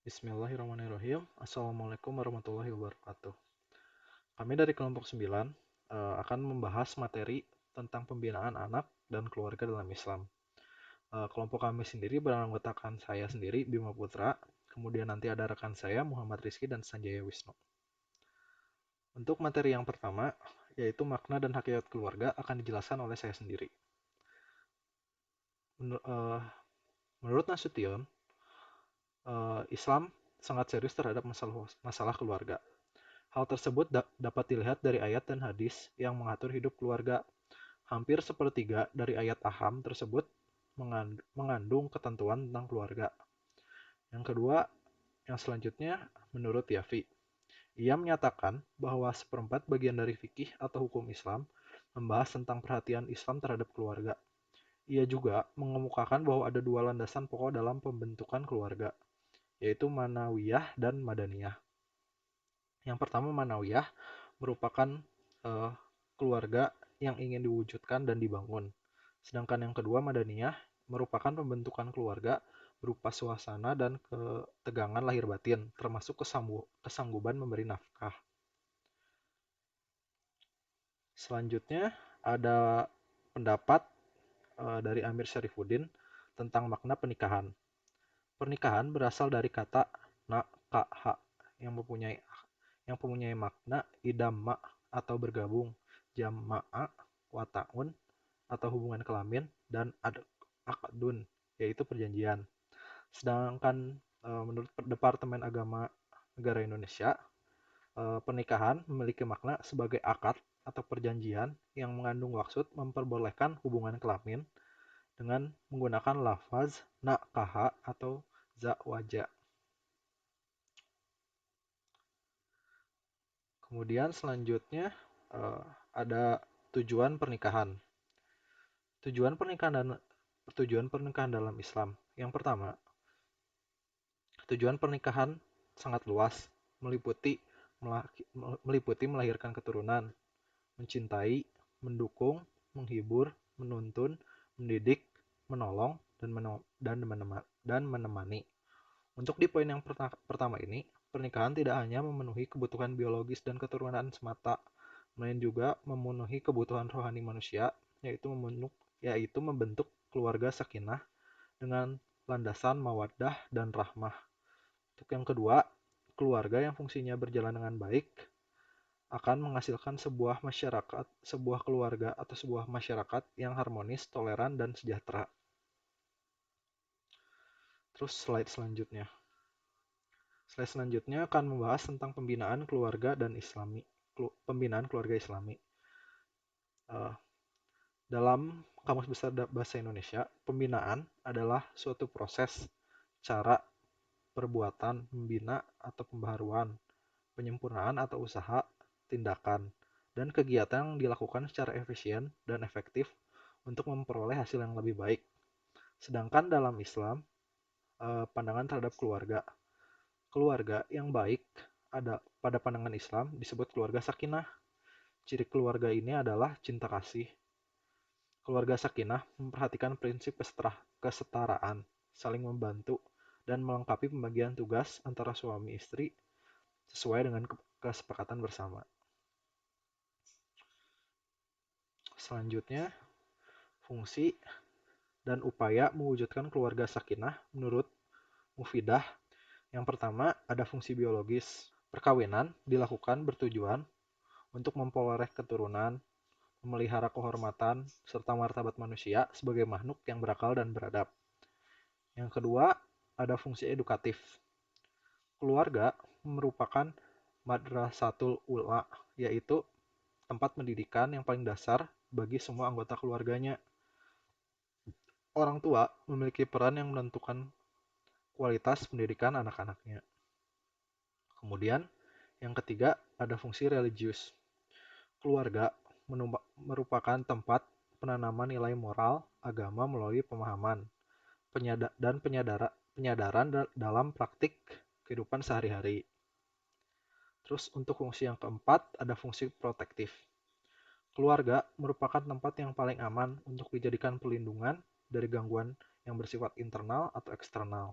Bismillahirrahmanirrahim. Assalamualaikum warahmatullahi wabarakatuh. Kami dari kelompok 9 akan membahas materi tentang pembinaan anak dan keluarga dalam Islam. Kelompok kami sendiri beranggotakan saya sendiri, Bima Putra, kemudian nanti ada rekan saya, Muhammad Rizky dan Sanjaya Wisnu. Untuk materi yang pertama, yaitu makna dan hakikat keluarga akan dijelaskan oleh saya sendiri. Menurut Nasution, Islam sangat serius terhadap masalah keluarga. Hal tersebut dapat dilihat dari ayat dan hadis yang mengatur hidup keluarga. Hampir sepertiga dari ayat aham tersebut mengandung ketentuan tentang keluarga. Yang kedua, yang selanjutnya, menurut Yafi, ia menyatakan bahwa seperempat bagian dari fikih atau hukum Islam membahas tentang perhatian Islam terhadap keluarga. Ia juga mengemukakan bahwa ada dua landasan pokok dalam pembentukan keluarga, yaitu Manawiyah dan Madaniyah. Yang pertama, Manawiyah merupakan uh, keluarga yang ingin diwujudkan dan dibangun. Sedangkan yang kedua, Madaniyah, merupakan pembentukan keluarga berupa suasana dan ketegangan lahir batin, termasuk kesanggupan memberi nafkah. Selanjutnya ada pendapat dari Amir Syarifuddin tentang makna pernikahan. Pernikahan berasal dari kata nakah yang mempunyai makna idamma atau bergabung, jama'a, wataun atau hubungan kelamin, dan akdun yaitu perjanjian. Sedangkan menurut Departemen Agama Negara Indonesia, pernikahan memiliki makna sebagai akad atau perjanjian yang mengandung maksud memperbolehkan hubungan kelamin dengan menggunakan lafaz nakaha atau zawaja. Kemudian selanjutnya ada tujuan pernikahan. Tujuan pernikahan dan tujuan pernikahan dalam Islam. Yang pertama, tujuan pernikahan sangat luas, meliputi meliputi melahirkan keturunan, mencintai, mendukung, menghibur, menuntun, mendidik, menolong, dan menemani. Untuk di poin yang pertama ini, pernikahan tidak hanya memenuhi kebutuhan biologis dan keturunan semata, melainkan juga memenuhi kebutuhan rohani manusia, yaitu membentuk keluarga sakinah dengan landasan mawaddah dan rahmah. Untuk yang kedua, keluarga yang fungsinya berjalan dengan baik akan menghasilkan sebuah keluarga atau sebuah masyarakat yang harmonis, toleran, dan sejahtera. Terus slide selanjutnya. Slide selanjutnya akan membahas tentang pembinaan keluarga dan pembinaan keluarga Islami. Dalam Kamus Besar Bahasa Indonesia, pembinaan adalah suatu proses, cara, perbuatan, membina atau pembaharuan, penyempurnaan atau usaha, tindakan, dan kegiatan yang dilakukan secara efisien dan efektif untuk memperoleh hasil yang lebih baik. Sedangkan dalam Islam, pandangan terhadap keluarga yang baik pada pandangan Islam disebut keluarga sakinah. Ciri keluarga ini adalah cinta kasih. Keluarga sakinah memperhatikan prinsip kesetaraan, saling membantu, dan melengkapi pembagian tugas antara suami istri sesuai dengan kesepakatan bersama. Selanjutnya, fungsi dan upaya mewujudkan keluarga sakinah menurut Mufidah. Yang pertama, ada fungsi biologis. Perkawinan dilakukan bertujuan untuk memperoleh keturunan, memelihara kehormatan, serta martabat manusia sebagai makhluk yang berakal dan beradab. Yang kedua, ada fungsi edukatif. Keluarga merupakan madrasatul ula, yaitu tempat pendidikan yang paling dasar bagi semua anggota keluarganya. Orang tua memiliki peran yang menentukan kualitas pendidikan anak-anaknya. Kemudian, yang ketiga, ada fungsi religius. Keluarga merupakan tempat penanaman nilai moral agama melalui pemahaman dan penyadaran dalam praktik kehidupan sehari-hari. Terus untuk fungsi yang keempat ada fungsi protektif. Keluarga merupakan tempat yang paling aman untuk dijadikan perlindungan dari gangguan yang bersifat internal atau eksternal.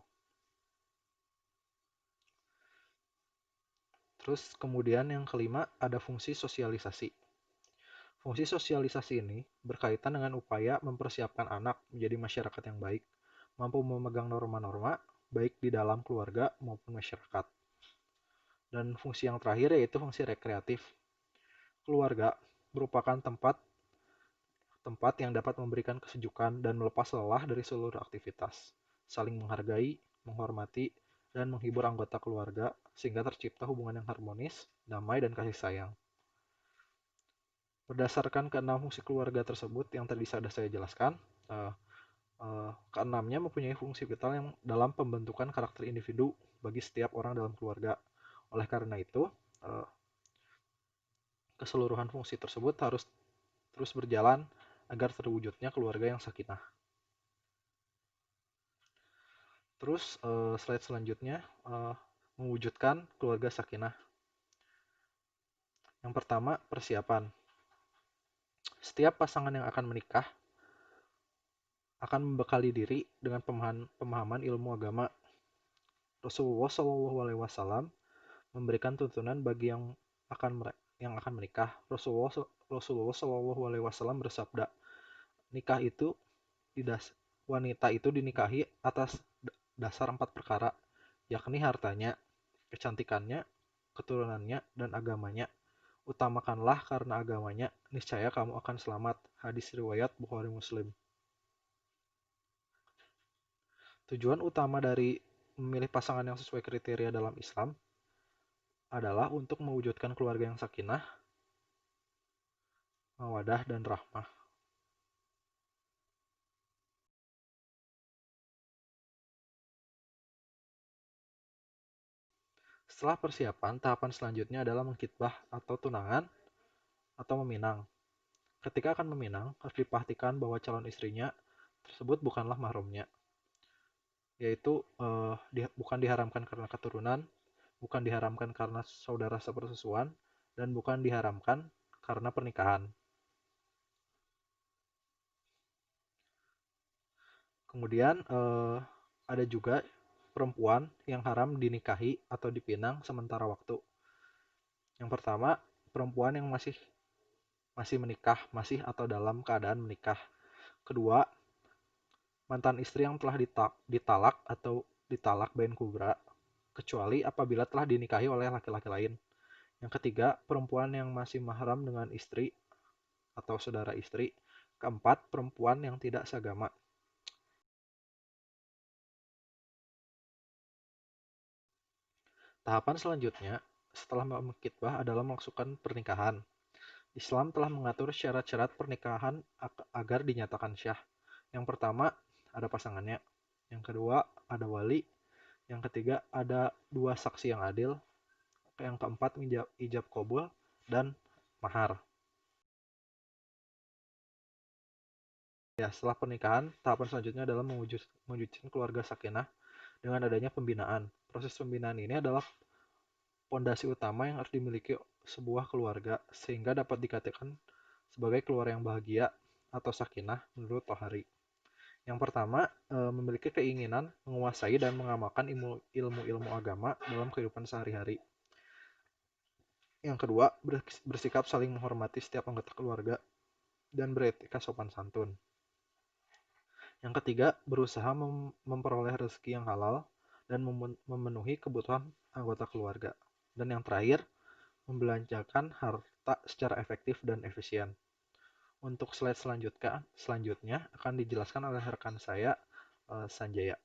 Terus kemudian yang kelima ada fungsi sosialisasi. Fungsi sosialisasi ini berkaitan dengan upaya mempersiapkan anak menjadi masyarakat yang baik, mampu memegang norma-norma baik di dalam keluarga maupun masyarakat. Dan fungsi yang terakhir yaitu fungsi rekreatif. Keluarga merupakan tempat tempat yang dapat memberikan kesejukan dan melepas lelah dari seluruh aktivitas, saling menghargai, menghormati, dan menghibur anggota keluarga sehingga tercipta hubungan yang harmonis, damai, dan kasih sayang. Berdasarkan keenam fungsi keluarga tersebut yang tadi sudah saya jelaskan, eh, keenamnya mempunyai fungsi vital yang dalam pembentukan karakter individu bagi setiap orang dalam keluarga. Oleh karena itu, eh, keseluruhan fungsi tersebut harus terus berjalan agar terwujudnya keluarga yang sakinah. Terus slide selanjutnya mewujudkan keluarga sakinah. Yang pertama, persiapan. Setiap pasangan yang akan menikah akan membekali diri dengan pemahaman ilmu agama. Rasulullah SAW memberikan tuntunan bagi yang akan menikah. Rasulullah SAW bersabda, nikah itu wanita itu dinikahi atas dasar 4 perkara, yakni hartanya, kecantikannya, keturunannya, dan agamanya. Utamakanlah karena agamanya, niscaya kamu akan selamat. Hadis riwayat Bukhari Muslim. Tujuan utama dari memilih pasangan yang sesuai kriteria dalam Islam adalah untuk mewujudkan keluarga yang sakinah, mawadah, dan rahmah. Setelah persiapan, tahapan selanjutnya adalah mengkhitbah atau tunangan atau meminang. Ketika akan meminang, harus dipastikan bahwa calon istrinya tersebut bukanlah mahramnya, yaitu bukan diharamkan karena keturunan, bukan diharamkan karena saudara sepersusuan, dan bukan diharamkan karena pernikahan. Kemudian ada juga perempuan yang haram dinikahi atau dipinang sementara waktu. Yang pertama, perempuan yang masih menikah, masih atau dalam keadaan menikah. Kedua, mantan istri yang telah ditalak atau ditalak bain kubra, kecuali apabila telah dinikahi oleh laki-laki lain. Yang ketiga, perempuan yang masih mahram dengan istri atau saudara istri. Keempat, perempuan yang tidak seagama. Tahapan selanjutnya setelah mengkhitbah adalah melangsungkan pernikahan. Islam telah mengatur syarat-syarat pernikahan agar dinyatakan syah. Yang pertama, ada pasangannya. Yang kedua, ada wali. Yang ketiga, ada dua saksi yang adil. Yang keempat, ijab kabul dan mahar. Ya, setelah pernikahan, tahapan selanjutnya adalah mewujudkan keluarga sakinah dengan adanya pembinaan. Proses pembinaan ini adalah pondasi utama yang harus dimiliki sebuah keluarga sehingga dapat dikatakan sebagai keluarga yang bahagia atau sakinah menurut Tohari. Yang pertama, memiliki keinginan menguasai dan mengamalkan ilmu-ilmu agama dalam kehidupan sehari-hari. Yang kedua, bersikap saling menghormati setiap anggota keluarga dan beretika sopan santun. Yang ketiga, berusaha memperoleh rezeki yang halal dan memenuhi kebutuhan anggota keluarga. Dan yang terakhir, membelanjakan harta secara efektif dan efisien. Untuk slide selanjutnya akan dijelaskan oleh rekan saya, Sanjaya.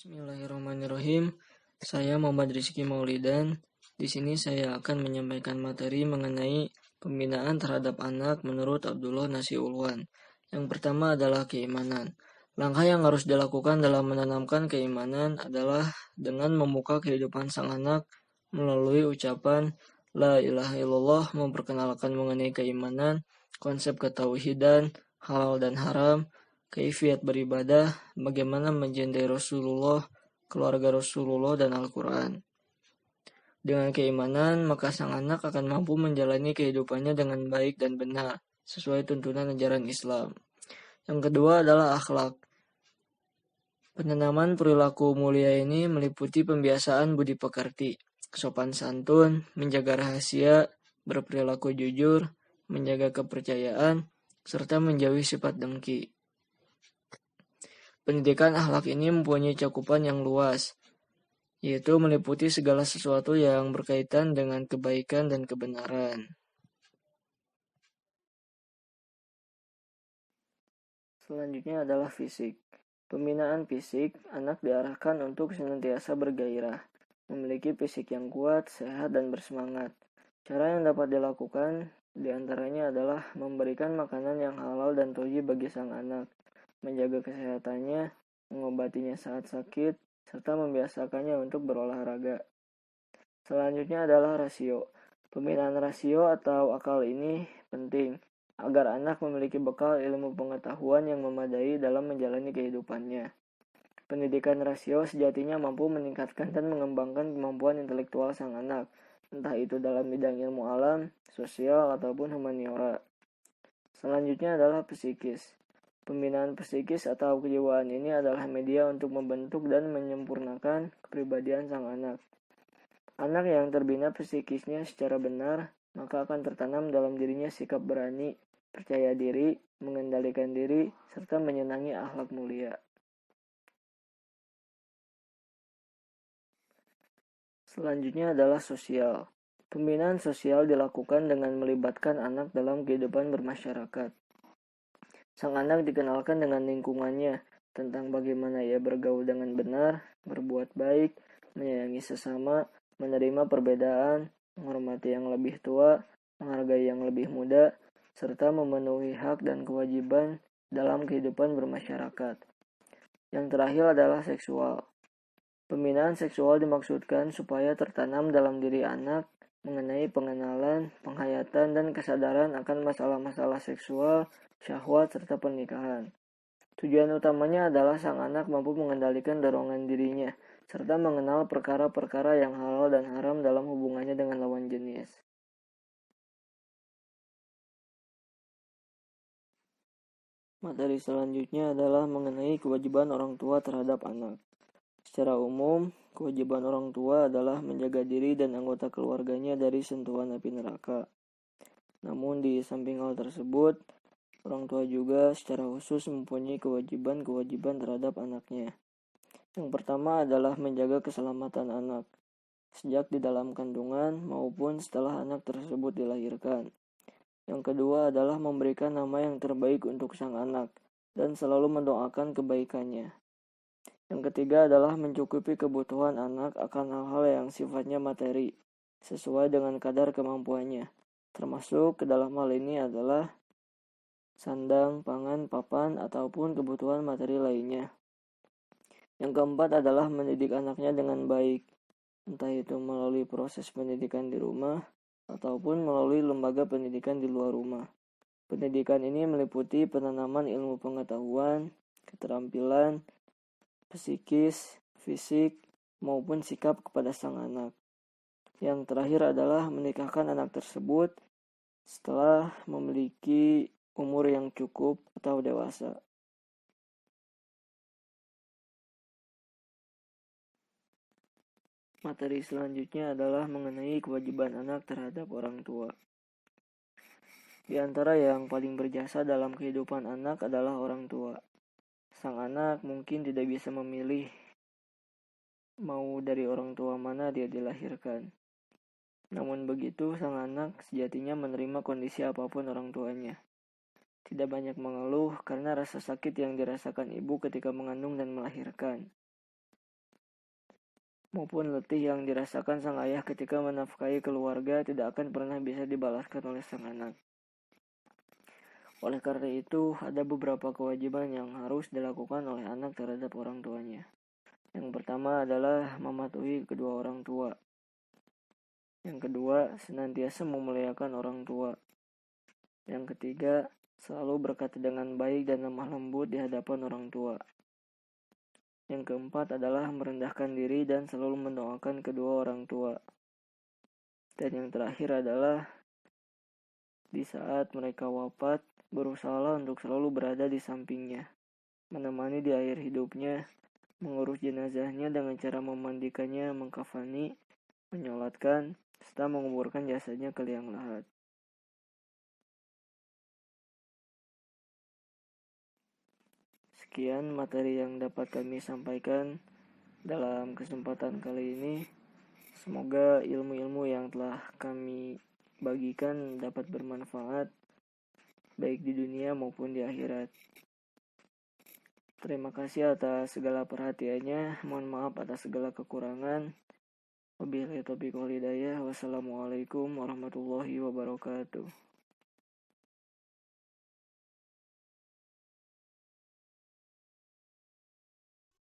Bismillahirrahmanirrahim. Saya Muhammad Rizky Maulidan. Di sini saya akan menyampaikan materi mengenai pembinaan terhadap anak menurut Abdullah Nasiulwan. Yang pertama adalah keimanan. Langkah yang harus dilakukan dalam menanamkan keimanan adalah dengan membuka kehidupan sang anak melalui ucapan La ilaha illallah, memperkenalkan mengenai keimanan, konsep ketauhidan, halal dan haram, kaifiat beribadah, bagaimana mencintai Rasulullah, keluarga Rasulullah, dan Al-Quran. Dengan keimanan, maka sang anak akan mampu menjalani kehidupannya dengan baik dan benar, sesuai tuntunan ajaran Islam. Yang kedua adalah akhlak. Penanaman perilaku mulia ini meliputi pembiasaan budi pekerti, sopan santun, menjaga rahasia, berperilaku jujur, menjaga kepercayaan, serta menjauhi sifat dengki. Pendidikan akhlak ini mempunyai cakupan yang luas, yaitu meliputi segala sesuatu yang berkaitan dengan kebaikan dan kebenaran. Selanjutnya adalah fisik. Pembinaan fisik, anak diarahkan untuk senantiasa bergairah, memiliki fisik yang kuat, sehat, dan bersemangat. Cara yang dapat dilakukan diantaranya adalah memberikan makanan yang halal dan thayyib bagi sang anak, menjaga kesehatannya, mengobatinya saat sakit, serta membiasakannya untuk berolahraga. Selanjutnya adalah rasio. Pembinaan rasio atau akal ini penting agar anak memiliki bekal ilmu pengetahuan yang memadai dalam menjalani kehidupannya. Pendidikan rasio sejatinya mampu meningkatkan dan mengembangkan kemampuan intelektual sang anak, entah itu dalam bidang ilmu alam, sosial, ataupun humaniora. Selanjutnya adalah psikis. Pembinaan psikis atau kejiwaan ini adalah media untuk membentuk dan menyempurnakan kepribadian sang anak. Anak yang terbina psikisnya secara benar, maka akan tertanam dalam dirinya sikap berani, percaya diri, mengendalikan diri, serta menyenangi akhlak mulia. Selanjutnya adalah sosial. Pembinaan sosial dilakukan dengan melibatkan anak dalam kehidupan bermasyarakat. Sang anak dikenalkan dengan lingkungannya, tentang bagaimana ia bergaul dengan benar, berbuat baik, menyayangi sesama, menerima perbedaan, menghormati yang lebih tua, menghargai yang lebih muda, serta memenuhi hak dan kewajiban dalam kehidupan bermasyarakat. Yang terakhir adalah seksual. Pembinaan seksual dimaksudkan supaya tertanam dalam diri anak mengenai pengenalan, penghayatan, dan kesadaran akan masalah-masalah seksual, syahwat, serta pernikahan. Tujuan utamanya adalah sang anak mampu mengendalikan dorongan dirinya, serta mengenal perkara-perkara yang halal dan haram dalam hubungannya dengan lawan jenis. Materi selanjutnya adalah mengenai kewajiban orang tua terhadap anak. Secara umum, kewajiban orang tua adalah menjaga diri dan anggota keluarganya dari sentuhan api neraka. Namun di samping hal tersebut, orang tua juga secara khusus mempunyai kewajiban-kewajiban terhadap anaknya. Yang pertama adalah menjaga keselamatan anak, sejak di dalam kandungan maupun setelah anak tersebut dilahirkan. Yang kedua adalah memberikan nama yang terbaik untuk sang anak, dan selalu mendoakan kebaikannya. Yang ketiga adalah mencukupi kebutuhan anak akan hal-hal yang sifatnya materi, sesuai dengan kadar kemampuannya. Termasuk ke dalam hal ini adalah sandang, pangan, papan, ataupun kebutuhan materi lainnya. Yang keempat adalah mendidik anaknya dengan baik, entah itu melalui proses pendidikan di rumah, ataupun melalui lembaga pendidikan di luar rumah. Pendidikan ini meliputi penanaman ilmu pengetahuan, keterampilan, psikis, fisik, maupun sikap kepada sang anak. Yang terakhir adalah menikahkan anak tersebut setelah memiliki umur yang cukup atau dewasa. Materi selanjutnya adalah mengenai kewajiban anak terhadap orang tua. Di antara yang paling berjasa dalam kehidupan anak adalah orang tua. Sang anak mungkin tidak bisa memilih mau dari orang tua mana dia dilahirkan. Namun begitu, sang anak sejatinya menerima kondisi apapun orang tuanya. Tidak banyak mengeluh karena rasa sakit yang dirasakan ibu ketika mengandung dan melahirkan. maupun letih yang dirasakan sang ayah ketika menafkahi keluarga tidak akan pernah bisa dibalaskan oleh sang anak. Oleh karena itu, ada beberapa kewajiban yang harus dilakukan oleh anak terhadap orang tuanya. Yang pertama adalah mematuhi kedua orang tua. Yang kedua, senantiasa memuliakan orang tua. Yang ketiga, selalu berkata dengan baik dan lemah lembut di hadapan orang tua. Yang keempat adalah merendahkan diri dan selalu mendoakan kedua orang tua. Dan yang terakhir adalah di saat mereka wafat, berusaha untuk selalu berada di sampingnya, menemani di akhir hidupnya, mengurus jenazahnya dengan cara memandikannya, mengkafani, menyolatkan, serta menguburkan jasadnya ke liang lahat. Sekian materi yang dapat kami sampaikan dalam kesempatan kali ini. Semoga ilmu-ilmu yang telah kami bagikan dapat bermanfaat baik di dunia maupun di akhirat. Terima kasih atas segala perhatiannya. Mohon maaf atas segala kekurangan. Wabillahi taufiq wal hidayah. Wassalamualaikum warahmatullahi wabarakatuh.